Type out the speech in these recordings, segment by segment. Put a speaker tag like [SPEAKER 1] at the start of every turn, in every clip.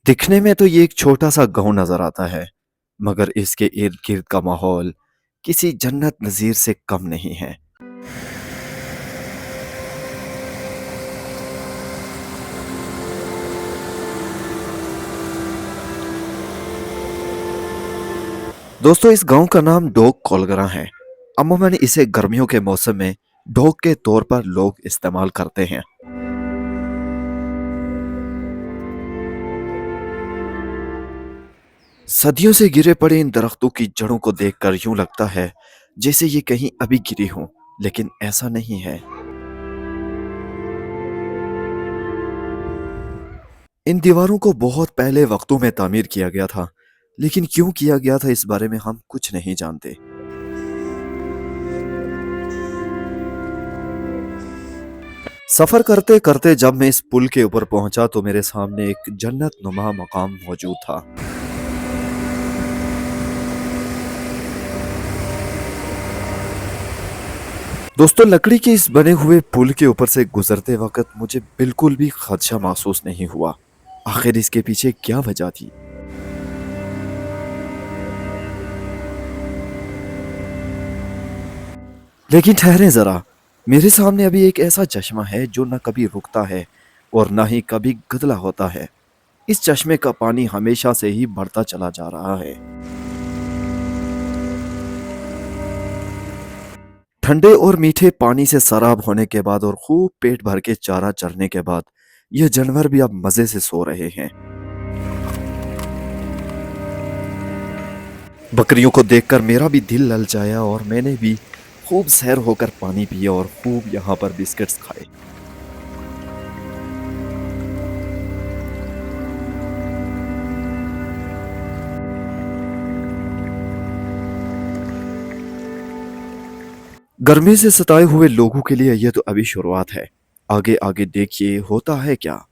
[SPEAKER 1] दिखने में तो ये एक छोटा सा गांव नजर आता है, मगर इसके इर्द गिर्द का माहौल किसी जन्नत नजीर से कम नहीं है। दोस्तों, इस गांव का नाम डोक कोलगरा है। अमूमन इसे गर्मियों के मौसम में ढोक के तौर पर लोग इस्तेमाल करते हैं। सदियों से गिरे पड़े इन दरख्तों की जड़ों को देखकर यूं लगता है जैसे ये कहीं अभी गिरी हों, लेकिन ऐसा नहीं है। इन दीवारों को बहुत पहले वक्तों में तामीर किया गया था, लेकिन क्यों किया गया था इस बारे में हम कुछ नहीं जानते। सफर करते करते जब मैं इस पुल के ऊपर पहुंचा तो मेरे सामने एक जन्नत नुमा मकाम मौजूद था। दोस्तों, लकड़ी के इस बने हुए पुल के ऊपर से गुजरते वक्त मुझे बिल्कुल भी खदशा महसूस नहीं हुआ। आखिर इसके पीछे क्या वजह थी? लेकिन ठहरें जरा, मेरे सामने अभी एक ऐसा चश्मा है जो न कभी रुकता है और न ही कभी गदला होता है। इस चश्मे का पानी हमेशा से ही बढ़ता चला जा रहा है। ठंडे और मीठे पानी से सराब होने के बाद और खूब पेट भर के चारा चरने के बाद ये जानवर भी अब मजे से सो रहे हैं। बकरियों को देखकर मेरा भी दिल ललचाया और मैंने भी खूब सैर होकर पानी पिया और खूब यहाँ पर बिस्किट्स खाए। गर्मी से सताए हुए लोगों के लिए यह तो अभी शुरुआत है। आगे आगे देखिए होता है क्या।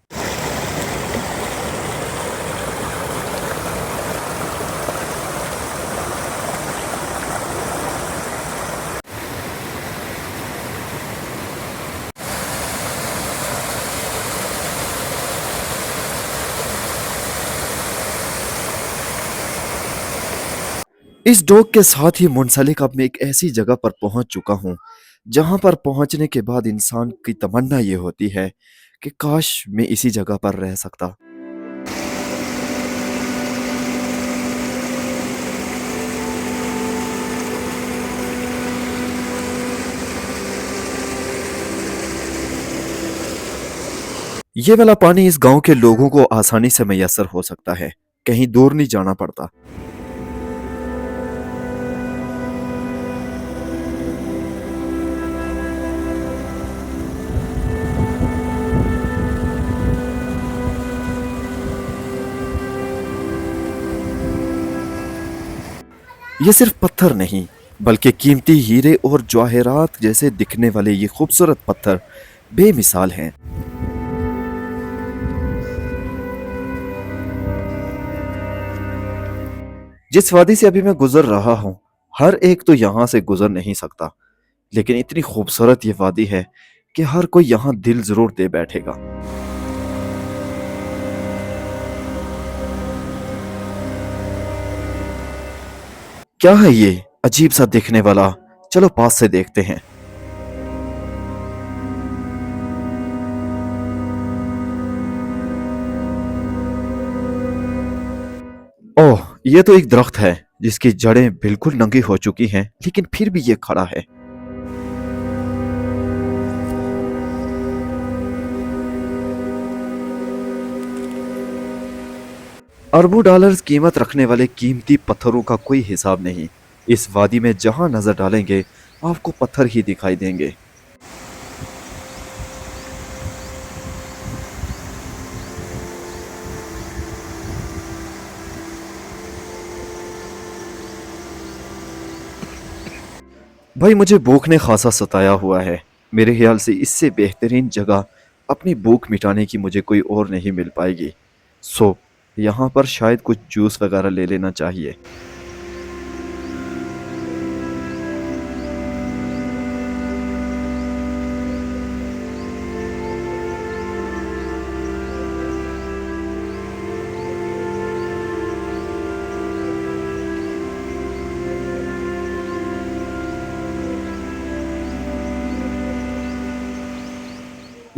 [SPEAKER 1] इस डॉग के साथ ही मुंसलिक अब मैं एक ऐसी जगह पर पहुंच चुका हूं जहां पर पहुंचने के बाद इंसान की तमन्ना ये होती है कि काश मैं इसी जगह पर रह सकता। ये वाला पानी इस गांव के लोगों को आसानी से मैसर हो सकता है, कहीं दूर नहीं जाना पड़ता। ये सिर्फ पत्थर नहीं, बल्कि कीमती हीरे और जवाहरात जैसे दिखने वाले ये खूबसूरत पत्थर बेमिसाल हैं। जिस वादी से अभी मैं गुजर रहा हूं, हर एक तो यहां से गुजर नहीं सकता, लेकिन इतनी खूबसूरत ये वादी है कि हर कोई यहां दिल जरूर दे बैठेगा। क्या है ये अजीब सा दिखने वाला? चलो पास से देखते हैं। ओह, ये तो एक दरख्त है जिसकी जड़ें बिल्कुल नंगी हो चुकी हैं, लेकिन फिर भी ये खड़ा है। अरबों डॉलर्स कीमत रखने वाले कीमती पत्थरों का कोई हिसाब नहीं। इस वादी में जहां नजर डालेंगे आपको पत्थर ही दिखाई देंगे। भाई, मुझे भूख ने खासा सताया हुआ है। मेरे ख्याल से इससे बेहतरीन जगह अपनी भूख मिटाने की मुझे कोई और नहीं मिल पाएगी। सो यहाँ पर शायद कुछ जूस वगैरह ले लेना चाहिए।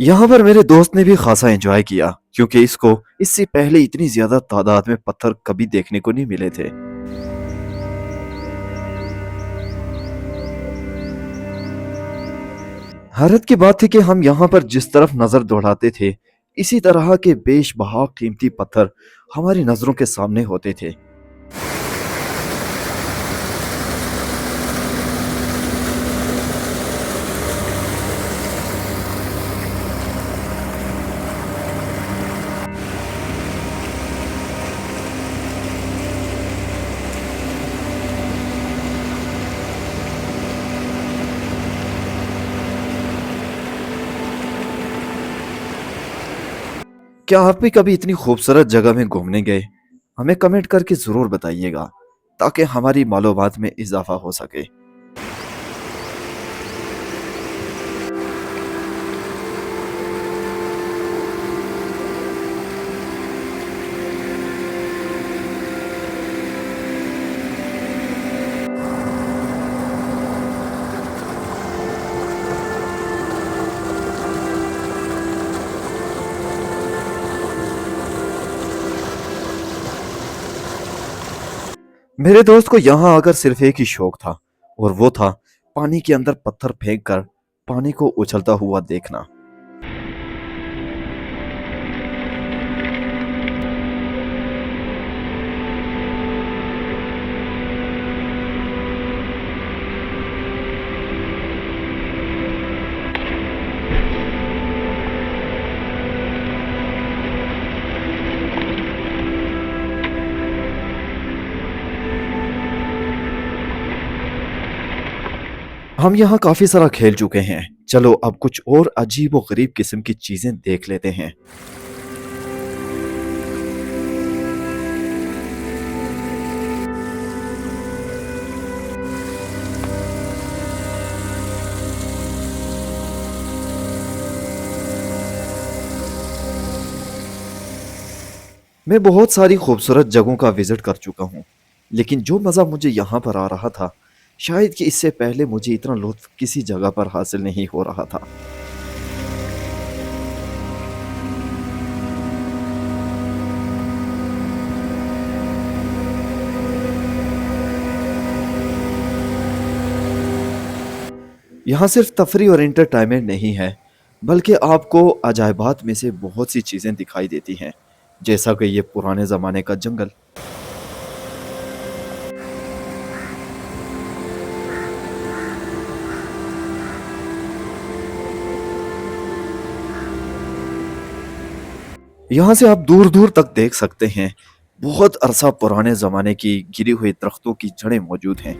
[SPEAKER 1] यहाँ पर मेरे दोस्त ने भी खासा एंजॉय किया क्योंकि इसको इससे पहले इतनी ज्यादा तादाद में पत्थर कभी देखने को नहीं मिले थे। हैरत की बात थी कि हम यहाँ पर जिस तरफ नजर दौड़ाते थे, इसी तरह के बेशबहा कीमती पत्थर हमारी नजरों के सामने होते थे। क्या आप भी कभी इतनी खूबसूरत जगह में घूमने गए? हमें कमेंट करके जरूर बताइएगा ताकि हमारी मालूमात में इजाफा हो सके। मेरे दोस्त को यहाँ आकर सिर्फ एक ही शौक था और वो था पानी के अंदर पत्थर फेंक कर पानी को उछलता हुआ देखना। हम यहाँ काफी सारा खेल चुके हैं, चलो अब कुछ और अजीब और गरीब किस्म की चीजें देख लेते हैं। मैं बहुत सारी खूबसूरत जगहों का विजिट कर चुका हूँ, लेकिन जो मज़ा मुझे यहाँ पर आ रहा था, शायद कि इससे पहले मुझे इतना लुत्फ किसी जगह पर हासिल नहीं हो रहा था। यहाँ सिर्फ तफरी और एंटरटेनमेंट नहीं है, बल्कि आपको अजायबात में से बहुत सी चीज़ें दिखाई देती हैं, जैसा कि ये पुराने ज़माने का जंगल। यहाँ से आप दूर दूर तक देख सकते हैं, बहुत अरसा पुराने ज़माने की गिरी हुई दरख्तों की जड़ें मौजूद हैं।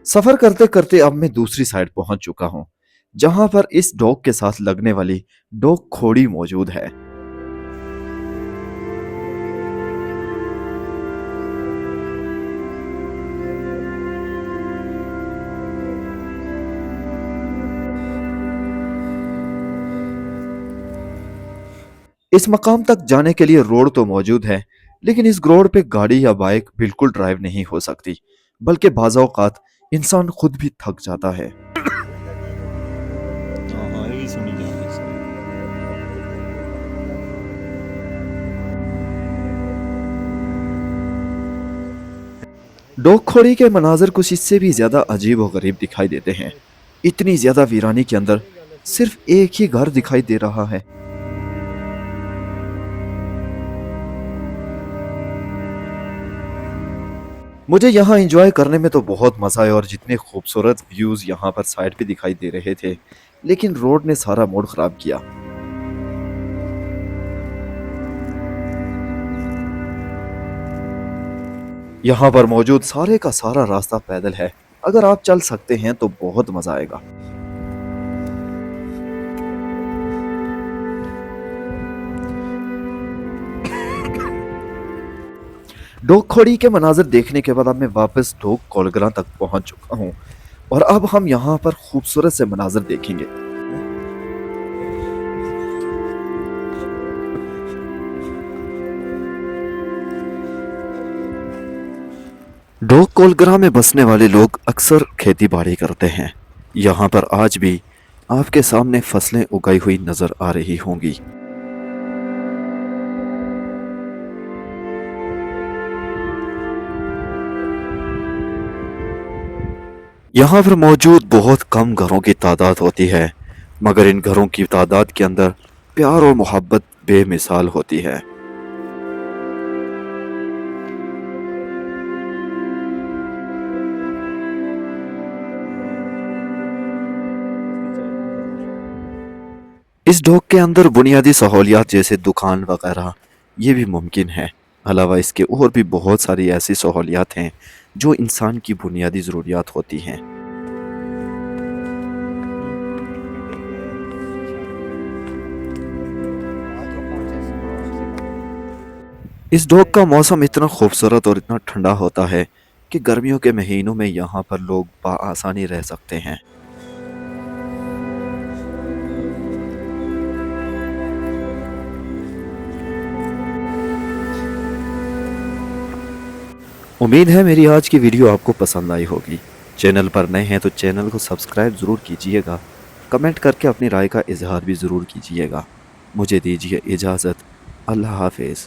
[SPEAKER 1] सफर करते करते अब मैं दूसरी साइड पहुंच चुका हूं, जहां पर इस डॉग के साथ लगने वाली डॉग खोड़ी मौजूद है। इस मकाम तक जाने के लिए रोड तो मौजूद है, लेकिन इस रोड पे गाड़ी या बाइक बिल्कुल ड्राइव नहीं हो सकती, बल्कि बाज़ औक़ात इंसान खुद भी थक जाता है।
[SPEAKER 2] हाँ हाँ, ये भी सुनी जाती है।
[SPEAKER 1] डॉग खोड़ी के मनाज़र कुछ इससे भी ज़्यादा अजीब और गरीब दिखाई देते हैं। इतनी ज़्यादा वीरानी के अंदर सिर्फ एक ही घर दिखाई दे रहा है। मुझे यहाँ एंजॉय करने में तो बहुत मज़ा आया और जितने खूबसूरत व्यूज़ यहाँ पर साइड पे दिखाई दे रहे थे, लेकिन रोड ने सारा मूड ख़राब किया। यहाँ पर मौजूद सारे का सारा रास्ता पैदल है। अगर आप चल सकते हैं तो बहुत मज़ा आएगा। डोक खोड़ी के मनाजिर देखने के बाद अब मैं वापस डोक कोलगरा तक पहुंच चुका हूं और अब हम यहाँ पर खूबसूरत से मनाजिर देखेंगे। डोक कोलग्रा में बसने वाले लोग अक्सर खेती बाड़ी करते हैं। यहाँ पर आज भी आपके सामने फसलें उगाई हुई नजर आ रही होंगी। यहाँ पर मौजूद बहुत कम घरों की तादाद होती है, मगर इन घरों की तादाद के अंदर प्यार और मोहब्बत बेमिसाल होती है। इस डॉक के अंदर बुनियादी सहूलियात जैसे दुकान वगैरह ये भी मुमकिन है। अलावा इसके और भी बहुत सारी ऐसी सहूलियात हैं जो इंसान की बुनियादी ज़रूरियात होती हैं। इस डॉक का मौसम इतना खूबसूरत और इतना ठंडा होता है कि गर्मियों के महीनों में यहाँ पर लोग बआसानी रह सकते हैं। उम्मीद है मेरी आज की वीडियो आपको पसंद आई होगी। चैनल पर नए हैं तो चैनल को सब्सक्राइब ज़रूर कीजिएगा। कमेंट करके अपनी राय का इजहार भी ज़रूर कीजिएगा। मुझे दीजिए इजाज़त। अल्लाह हाफिज़।